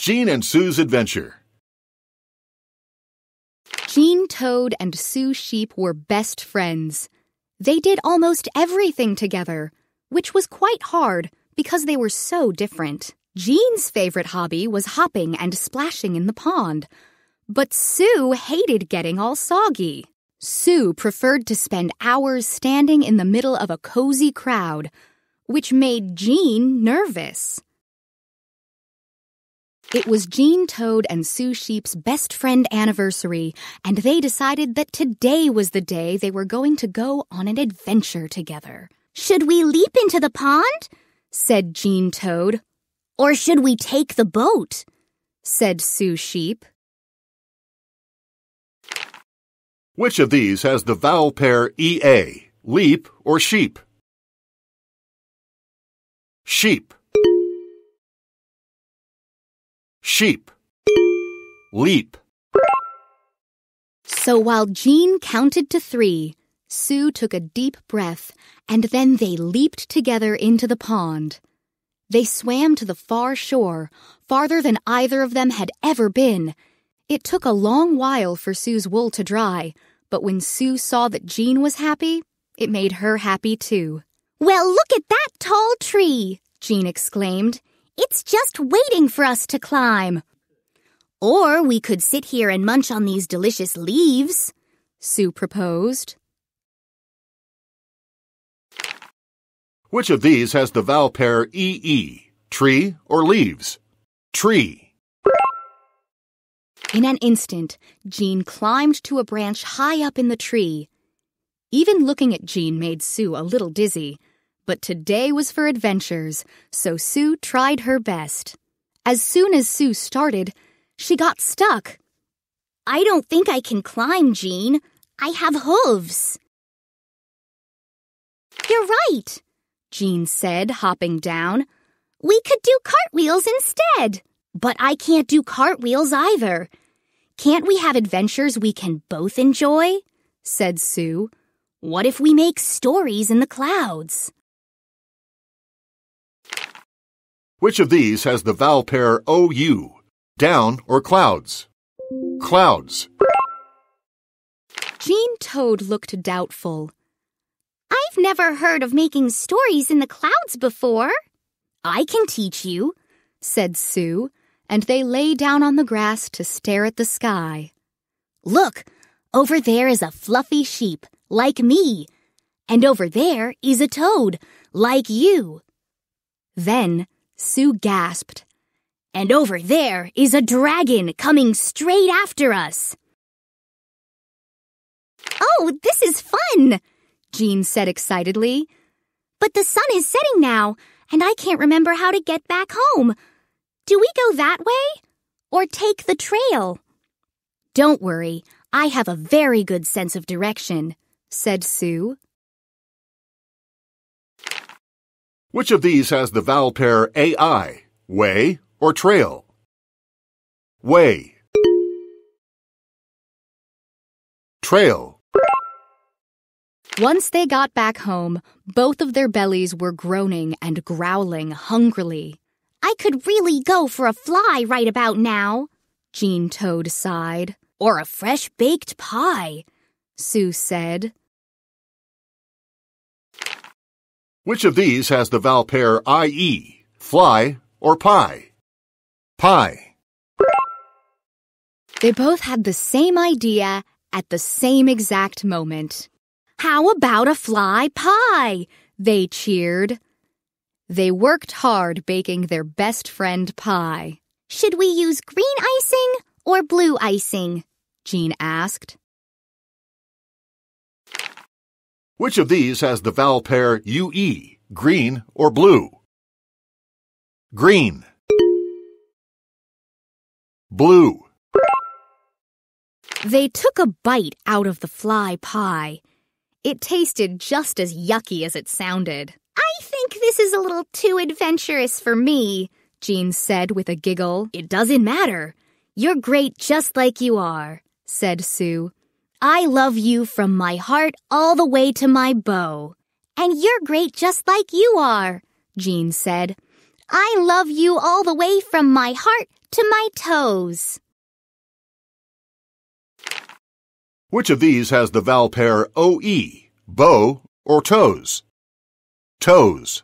Jean and Sue's Adventure. Jean Toad and Sue Sheep were best friends. They did almost everything together, which was quite hard because they were so different. Jean's favorite hobby was hopping and splashing in the pond, but Sue hated getting all soggy. Sue preferred to spend hours standing in the middle of a cozy crowd, which made Jean nervous. It was Jean Toad and Sue Sheep's best friend anniversary, and they decided that today was the day they were going to go on an adventure together. "Should we leap into the pond?" said Jean Toad. "Or should we take the boat?" said Sue Sheep. Which of these has the vowel pair EA, leap or sheep? Sheep. Sheep. Leap. So while Jean counted to 3, Sue took a deep breath, and then they leaped together into the pond. They swam to the far shore, farther than either of them had ever been. It took a long while for Sue's wool to dry, but when Sue saw that Jean was happy, it made her happy too. "Well, look at that tall tree!" Jean exclaimed. "It's just waiting for us to climb." "Or we could sit here and munch on these delicious leaves," Sue proposed. Which of these has the vowel pair EE, tree or leaves? Tree. In an instant, Jean climbed to a branch high up in the tree. Even looking at Jean made Sue a little dizzy, but today was for adventures, so Sue tried her best. As soon as Sue started, she got stuck. "I don't think I can climb, Jean. I have hooves." "You're right," Jean said, hopping down. "We could do cartwheels instead." "But I can't do cartwheels either. Can't we have adventures we can both enjoy?" said Sue. "What if we make stories in the clouds?" Which of these has the vowel pair OU, down or clouds? Clouds. Jean Toad looked doubtful. "I've never heard of making stories in the clouds before." "I can teach you," said Sue, and they lay down on the grass to stare at the sky. "Look, over there is a fluffy sheep, like me, and over there is a toad, like you." Then Sue gasped, "And over there is a dragon coming straight after us." "Oh, this is fun!" Jean said excitedly. "But the sun is setting now, and I can't remember how to get back home. Do we go that way, or take the trail?" "Don't worry, I have a very good sense of direction," said Sue. Which of these has the vowel pair AI, way or trail? Way. Trail. Once they got back home, both of their bellies were groaning and growling hungrily. "I could really go for a fly right about now," Jean Toad sighed. "Or a fresh baked pie," Sue said. Which of these has the vowel pair IE, fly or pie? Pie. They both had the same idea at the same exact moment. "How about a fly pie?" they cheered. They worked hard baking their best friend pie. "Should we use green icing or blue icing?" Jean asked. Which of these has the vowel pair UE, green or blue? Green. Blue. They took a bite out of the fly pie. It tasted just as yucky as it sounded. "I think this is a little too adventurous for me," Jean said with a giggle. "It doesn't matter. You're great just like you are," said Sue. "I love you from my heart all the way to my bow." "And you're great just like you are," Jean said. "I love you all the way from my heart to my toes. Which of these has the vowel pair OE, bow or toes? Toes.